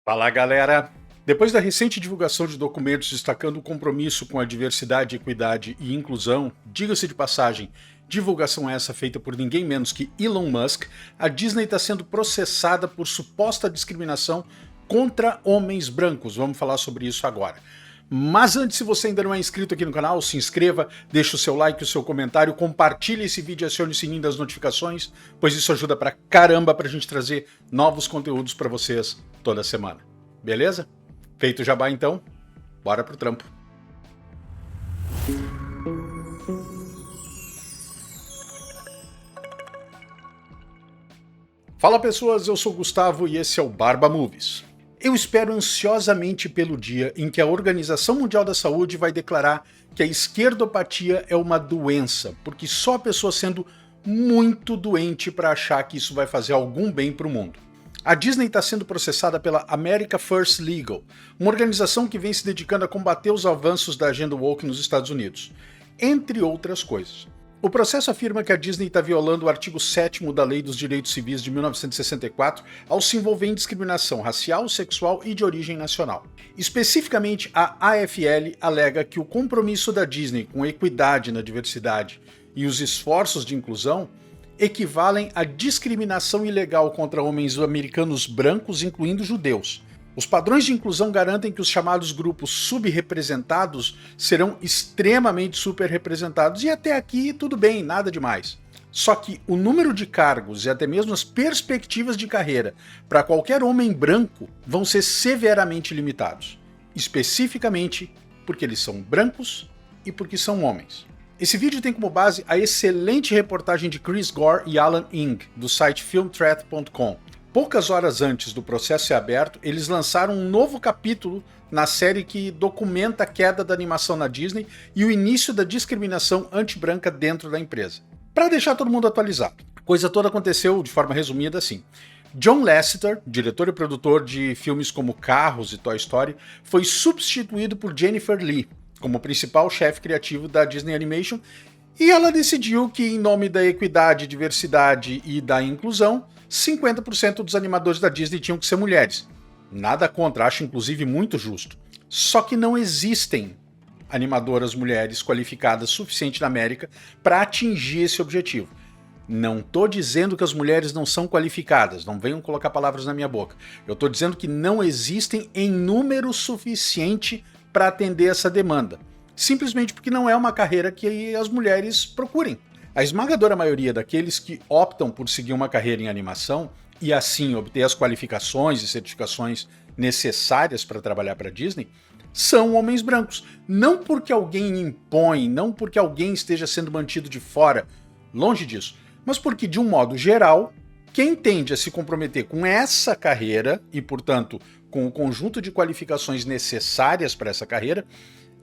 Fala, galera! Depois da recente divulgação de documentos destacando o compromisso com a diversidade, equidade e inclusão, diga-se de passagem, divulgação essa feita por ninguém menos que Elon Musk, a Disney está sendo processada por suposta discriminação contra homens brancos. Vamos falar sobre isso agora. Mas antes, se você ainda não é inscrito aqui no canal, se inscreva, deixe o seu like, o seu comentário, compartilhe esse vídeo e acione o sininho das notificações, pois isso ajuda pra caramba pra gente trazer novos conteúdos pra vocês toda semana. Beleza? Feito o jabá então, bora pro trampo. Fala pessoas, eu sou o Gustavo e esse é o Barba Movies. Eu espero ansiosamente pelo dia em que a Organização Mundial da Saúde vai declarar que a esquerdopatia é uma doença, porque só a pessoa sendo muito doente para achar que isso vai fazer algum bem para o mundo. A Disney está sendo processada pela America First Legal, uma organização que vem se dedicando a combater os avanços da agenda woke nos Estados Unidos, entre outras coisas. O processo afirma que a Disney está violando o artigo 7º da Lei dos Direitos Civis de 1964 ao se envolver em discriminação racial, sexual e de origem nacional. Especificamente, a AFL alega que o compromisso da Disney com equidade na diversidade e os esforços de inclusão equivalem à discriminação ilegal contra homens americanos brancos, incluindo judeus. Os padrões de inclusão garantem que os chamados grupos subrepresentados serão extremamente superrepresentados, e até aqui tudo bem, nada demais. Só que o número de cargos e até mesmo as perspectivas de carreira para qualquer homem branco vão ser severamente limitados, especificamente porque eles são brancos e porque são homens. Esse vídeo tem como base a excelente reportagem de Chris Gore e Alan Ng, do site filmthreat.com. Poucas horas antes do processo ser aberto, eles lançaram um novo capítulo na série que documenta a queda da animação na Disney e o início da discriminação anti-branca dentro da empresa. Para deixar todo mundo atualizado, a coisa toda aconteceu de forma resumida assim. John Lasseter, diretor e produtor de filmes como Carros e Toy Story, foi substituído por Jennifer Lee como principal chefe criativo da Disney Animation, e ela decidiu que, em nome da equidade, diversidade e da inclusão, 50% dos animadores da Disney tinham que ser mulheres. Nada contra, acho inclusive muito justo. Só que não existem animadoras mulheres qualificadas suficiente na América para atingir esse objetivo. Não estou dizendo que as mulheres não são qualificadas, não venham colocar palavras na minha boca. Eu estou dizendo que não existem em número suficiente para atender essa demanda. Simplesmente porque não é uma carreira que as mulheres procurem. A esmagadora maioria daqueles que optam por seguir uma carreira em animação e assim obter as qualificações e certificações necessárias para trabalhar para a Disney são homens brancos. Não porque alguém impõe, não porque alguém esteja sendo mantido de fora, longe disso, mas porque, de um modo geral, quem tende a se comprometer com essa carreira e, portanto, com o conjunto de qualificações necessárias para essa carreira,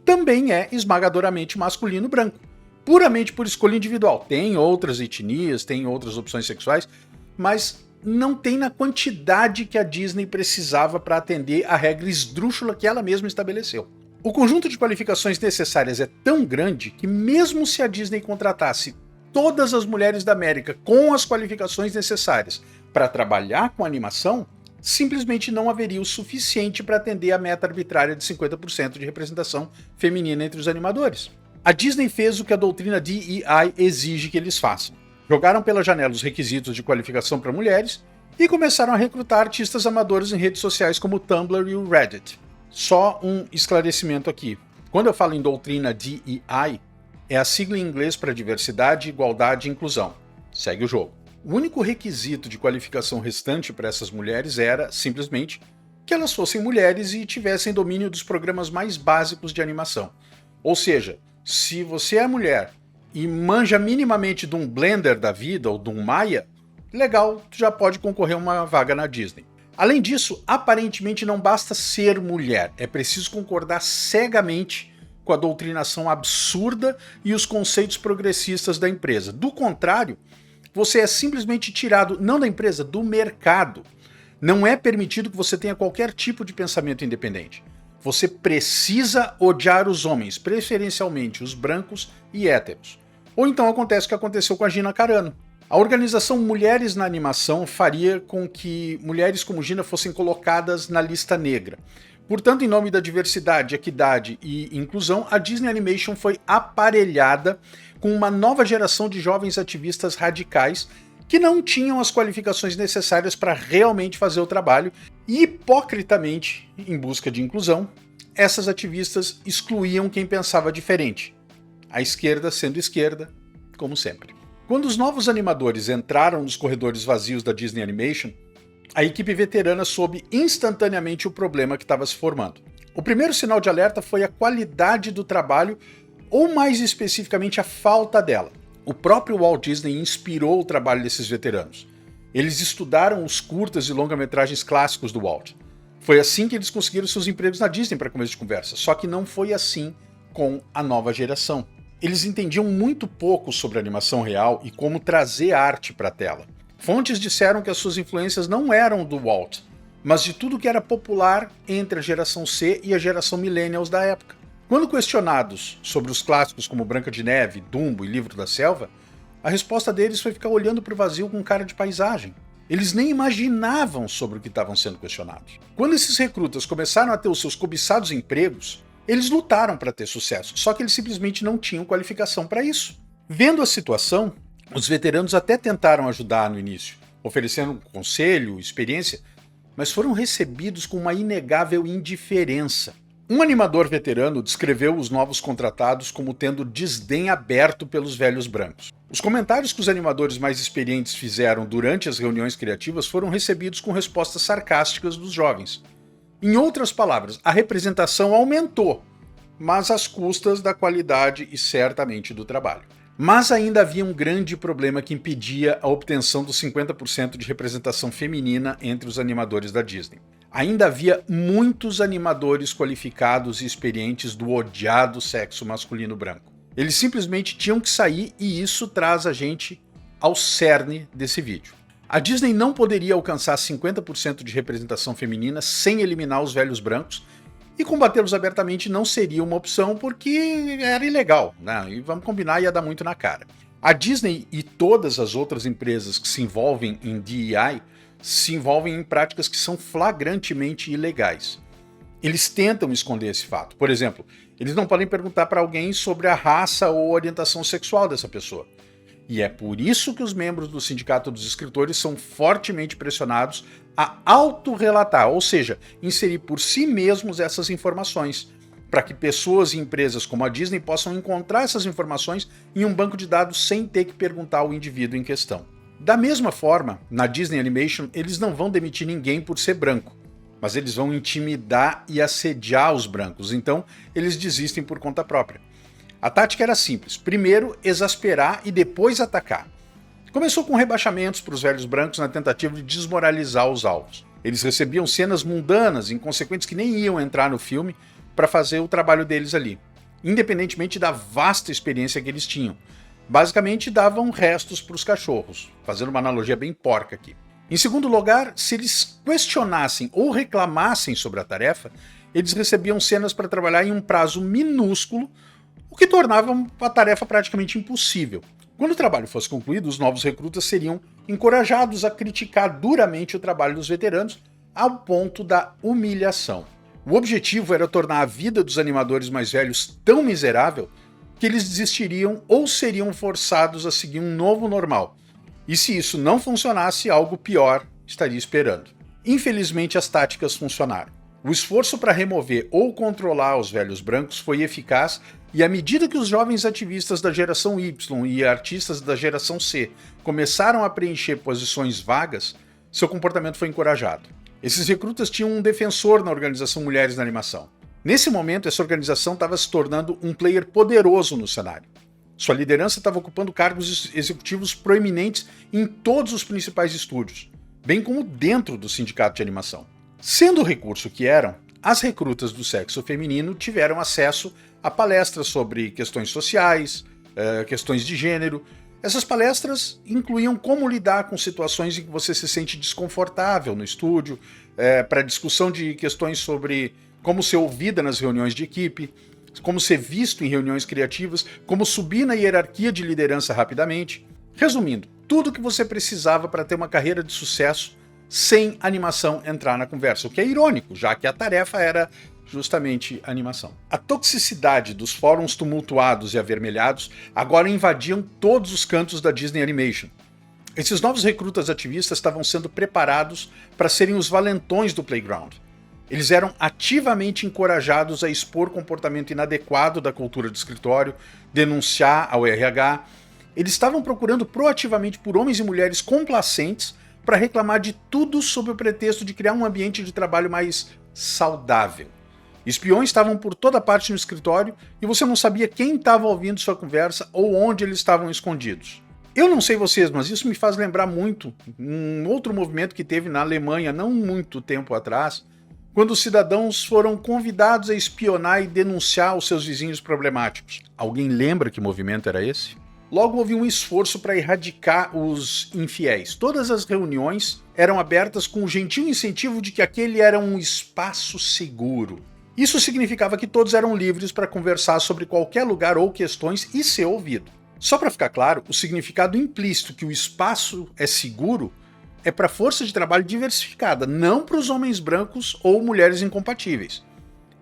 também é esmagadoramente masculino branco. Puramente por escolha individual. Tem outras etnias, tem outras opções sexuais, mas não tem na quantidade que a Disney precisava para atender a regra esdrúxula que ela mesma estabeleceu. O conjunto de qualificações necessárias é tão grande que, mesmo se a Disney contratasse todas as mulheres da América com as qualificações necessárias para trabalhar com animação, simplesmente não haveria o suficiente para atender a meta arbitrária de 50% de representação feminina entre os animadores. A Disney fez o que a doutrina DEI exige que eles façam. Jogaram pela janela os requisitos de qualificação para mulheres e começaram a recrutar artistas amadores em redes sociais como o Tumblr e o Reddit. Só um esclarecimento aqui. Quando eu falo em doutrina DEI, é a sigla em inglês para diversidade, igualdade e inclusão. Segue o jogo. O único requisito de qualificação restante para essas mulheres era, simplesmente, que elas fossem mulheres e tivessem domínio dos programas mais básicos de animação. Ou seja, se você é mulher e manja minimamente de um Blender da vida ou de um Maya, legal, tu já pode concorrer a uma vaga na Disney. Além disso, aparentemente não basta ser mulher, é preciso concordar cegamente com a doutrinação absurda e os conceitos progressistas da empresa. Do contrário, você é simplesmente tirado, não da empresa, do mercado. Não é permitido que você tenha qualquer tipo de pensamento independente. Você precisa odiar os homens, preferencialmente os brancos e héteros. Ou então acontece o que aconteceu com a Gina Carano. A organização Mulheres na Animação faria com que mulheres como Gina fossem colocadas na lista negra. Portanto, em nome da diversidade, equidade e inclusão, a Disney Animation foi aparelhada com uma nova geração de jovens ativistas radicais que não tinham as qualificações necessárias para realmente fazer o trabalho e, hipocritamente, em busca de inclusão, essas ativistas excluíam quem pensava diferente. A esquerda sendo esquerda, como sempre. Quando os novos animadores entraram nos corredores vazios da Disney Animation, a equipe veterana soube instantaneamente o problema que estava se formando. O primeiro sinal de alerta foi a qualidade do trabalho, ou mais especificamente a falta dela. O próprio Walt Disney inspirou o trabalho desses veteranos. Eles estudaram os curtas e longa-metragens clássicos do Walt. Foi assim que eles conseguiram seus empregos na Disney, para começo de conversa, só que não foi assim com a nova geração. Eles entendiam muito pouco sobre animação real e como trazer arte para a tela. Fontes disseram que as suas influências não eram do Walt, mas de tudo que era popular entre a geração C e a geração Millennials da época. Quando questionados sobre os clássicos como Branca de Neve, Dumbo e Livro da Selva, a resposta deles foi ficar olhando para o vazio com cara de paisagem. Eles nem imaginavam sobre o que estavam sendo questionados. Quando esses recrutas começaram a ter os seus cobiçados empregos, eles lutaram para ter sucesso, só que eles simplesmente não tinham qualificação para isso. Vendo a situação, os veteranos até tentaram ajudar no início, oferecendo conselho, experiência, mas foram recebidos com uma inegável indiferença. Um animador veterano descreveu os novos contratados como tendo desdém aberto pelos velhos brancos. Os comentários que os animadores mais experientes fizeram durante as reuniões criativas foram recebidos com respostas sarcásticas dos jovens. Em outras palavras, a representação aumentou, mas às custas da qualidade e certamente do trabalho. Mas ainda havia um grande problema que impedia a obtenção dos 50% de representação feminina entre os animadores da Disney. Ainda havia muitos animadores qualificados e experientes do odiado sexo masculino branco. Eles simplesmente tinham que sair e isso traz a gente ao cerne desse vídeo. A Disney não poderia alcançar 50% de representação feminina sem eliminar os velhos brancos, e combatê-los abertamente não seria uma opção porque era ilegal, né? E vamos combinar, ia dar muito na cara. A Disney e todas as outras empresas que se envolvem em DEI se envolvem em práticas que são flagrantemente ilegais. Eles tentam esconder esse fato. Por exemplo, eles não podem perguntar para alguém sobre a raça ou orientação sexual dessa pessoa. E é por isso que os membros do Sindicato dos Escritores são fortemente pressionados a autorrelatar, ou seja, inserir por si mesmos essas informações, para que pessoas e empresas como a Disney possam encontrar essas informações em um banco de dados sem ter que perguntar ao indivíduo em questão. Da mesma forma, na Disney Animation, eles não vão demitir ninguém por ser branco, mas eles vão intimidar e assediar os brancos, então eles desistem por conta própria. A tática era simples, primeiro exasperar e depois atacar. Começou com rebaixamentos para os velhos brancos na tentativa de desmoralizar os alvos. Eles recebiam cenas mundanas, inconsequentes que nem iam entrar no filme para fazer o trabalho deles ali, independentemente da vasta experiência que eles tinham. Basicamente davam restos para os cachorros, fazendo uma analogia bem porca aqui. Em segundo lugar, se eles questionassem ou reclamassem sobre a tarefa, eles recebiam cenas para trabalhar em um prazo minúsculo, o que tornava a tarefa praticamente impossível. Quando o trabalho fosse concluído, os novos recrutas seriam encorajados a criticar duramente o trabalho dos veteranos, ao ponto da humilhação. O objetivo era tornar a vida dos animadores mais velhos tão miserável que eles desistiriam ou seriam forçados a seguir um novo normal. E se isso não funcionasse, algo pior estaria esperando. Infelizmente, as táticas funcionaram. O esforço para remover ou controlar os velhos brancos foi eficaz, e à medida que os jovens ativistas da geração Y e artistas da geração C começaram a preencher posições vagas, seu comportamento foi encorajado. Esses recrutas tinham um defensor na organização Mulheres na Animação. Nesse momento, essa organização estava se tornando um player poderoso no cenário. Sua liderança estava ocupando cargos executivos proeminentes em todos os principais estúdios, bem como dentro do sindicato de animação. Sendo o recurso que eram, as recrutas do sexo feminino tiveram acesso a palestras sobre questões sociais, questões de gênero. Essas palestras incluíam como lidar com situações em que você se sente desconfortável no estúdio, para discussão de questões sobre como ser ouvida nas reuniões de equipe, como ser visto em reuniões criativas, como subir na hierarquia de liderança rapidamente. Resumindo, tudo que você precisava para ter uma carreira de sucesso sem animação entrar na conversa, o que é irônico, já que a tarefa era justamente a animação. A toxicidade dos fóruns tumultuados e avermelhados agora invadiam todos os cantos da Disney Animation. Esses novos recrutas ativistas estavam sendo preparados para serem os valentões do playground. Eles eram ativamente encorajados a expor comportamento inadequado da cultura de escritório, denunciar ao RH. Eles estavam procurando proativamente por homens e mulheres complacentes para reclamar de tudo sob o pretexto de criar um ambiente de trabalho mais saudável. Espiões estavam por toda parte no escritório e você não sabia quem estava ouvindo sua conversa ou onde eles estavam escondidos. Eu não sei vocês, mas isso me faz lembrar muito um outro movimento que teve na Alemanha não muito tempo atrás, quando os cidadãos foram convidados a espionar e denunciar os seus vizinhos problemáticos. Alguém lembra que movimento era esse? Logo houve um esforço para erradicar os infiéis. Todas as reuniões eram abertas com o gentil incentivo de que aquele era um espaço seguro. Isso significava que todos eram livres para conversar sobre qualquer lugar ou questões e ser ouvido. Só para ficar claro, o significado implícito que o espaço é seguro é para a força de trabalho diversificada, não para os homens brancos ou mulheres incompatíveis.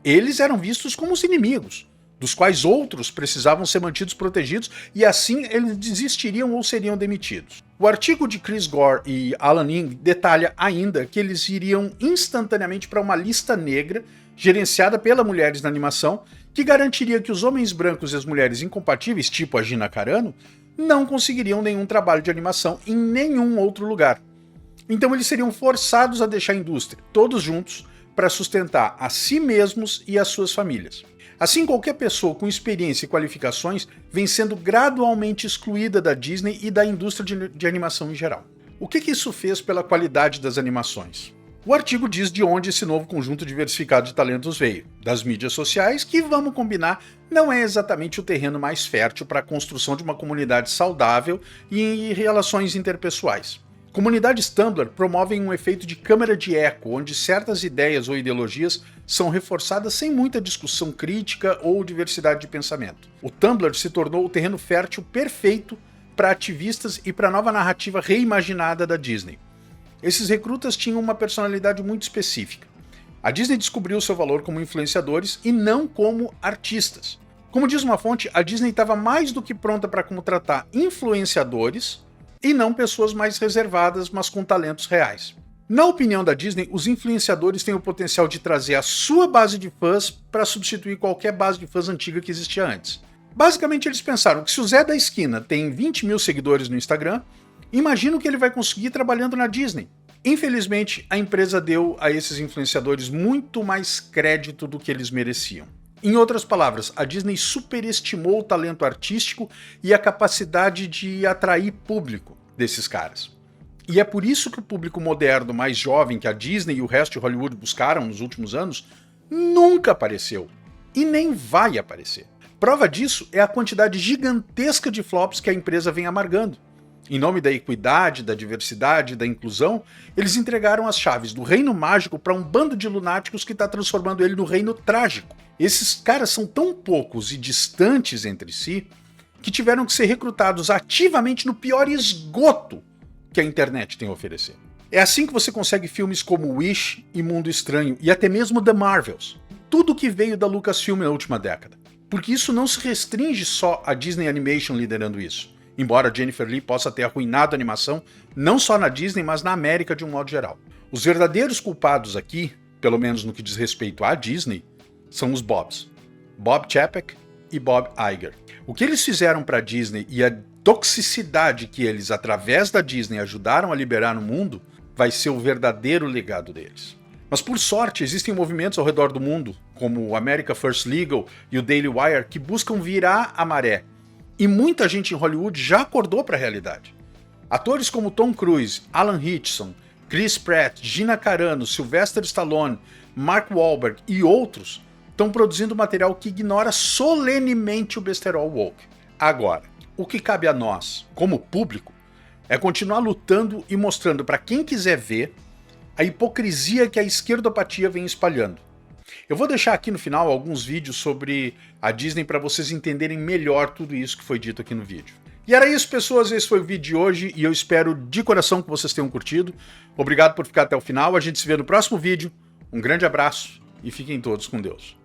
Eles eram vistos como os inimigos, dos quais outros precisavam ser mantidos protegidos e assim eles desistiriam ou seriam demitidos. O artigo de Chris Gore e Alan Ing detalha ainda que eles iriam instantaneamente para uma lista negra gerenciada pela Mulheres na Animação, que garantiria que os homens brancos e as mulheres incompatíveis, tipo a Gina Carano, não conseguiriam nenhum trabalho de animação em nenhum outro lugar. Então eles seriam forçados a deixar a indústria, todos juntos, para sustentar a si mesmos e as suas famílias. Assim, qualquer pessoa com experiência e qualificações vem sendo gradualmente excluída da Disney e da indústria de animação em geral. O que isso fez pela qualidade das animações? O artigo diz de onde esse novo conjunto diversificado de talentos veio. Das mídias sociais, que, vamos combinar, não é exatamente o terreno mais fértil para a construção de uma comunidade saudável e relações interpessoais. Comunidades Tumblr promovem um efeito de câmara de eco, onde certas ideias ou ideologias são reforçadas sem muita discussão crítica ou diversidade de pensamento. O Tumblr se tornou o terreno fértil perfeito para ativistas e para a nova narrativa reimaginada da Disney. Esses recrutas tinham uma personalidade muito específica. A Disney descobriu seu valor como influenciadores e não como artistas. Como diz uma fonte, a Disney estava mais do que pronta para contratar influenciadores e não pessoas mais reservadas, mas com talentos reais. Na opinião da Disney, os influenciadores têm o potencial de trazer a sua base de fãs para substituir qualquer base de fãs antiga que existia antes. Basicamente, eles pensaram que se o Zé da Esquina tem 20 mil seguidores no Instagram, imagina o que ele vai conseguir trabalhando na Disney. Infelizmente, a empresa deu a esses influenciadores muito mais crédito do que eles mereciam. Em outras palavras, a Disney superestimou o talento artístico e a capacidade de atrair público desses caras. E é por isso que o público moderno mais jovem que a Disney e o resto de Hollywood buscaram nos últimos anos nunca apareceu. E nem vai aparecer. Prova disso é a quantidade gigantesca de flops que a empresa vem amargando. Em nome da equidade, da diversidade, da inclusão, eles entregaram as chaves do reino mágico para um bando de lunáticos que está transformando ele no reino trágico. Esses caras são tão poucos e distantes entre si que tiveram que ser recrutados ativamente no pior esgoto que a internet tem a oferecer. É assim que você consegue filmes como Wish e Mundo Estranho e até mesmo The Marvels. Tudo que veio da Lucasfilm na última década. Porque isso não se restringe só à Disney Animation liderando isso. Embora Jennifer Lee possa ter arruinado a animação, não só na Disney, mas na América de um modo geral. Os verdadeiros culpados aqui, pelo menos no que diz respeito à Disney, são os Bobs. Bob Chapek e Bob Iger. O que eles fizeram para a Disney e a toxicidade que eles, através da Disney, ajudaram a liberar no mundo, vai ser o verdadeiro legado deles. Mas por sorte, existem movimentos ao redor do mundo, como o America First Legal e o Daily Wire, que buscam virar a maré. E muita gente em Hollywood já acordou para a realidade. Atores como Tom Cruise, Alan Hitchson, Chris Pratt, Gina Carano, Sylvester Stallone, Mark Wahlberg e outros estão produzindo material que ignora solenemente o besterol woke. Agora, o que cabe a nós, como público, é continuar lutando e mostrando para quem quiser ver a hipocrisia que a esquerdopatia vem espalhando. Eu vou deixar aqui no final alguns vídeos sobre a Disney para vocês entenderem melhor tudo isso que foi dito aqui no vídeo. E era isso, pessoas, esse foi o vídeo de hoje e eu espero de coração que vocês tenham curtido. Obrigado por ficar até o final, a gente se vê no próximo vídeo. Um grande abraço e fiquem todos com Deus.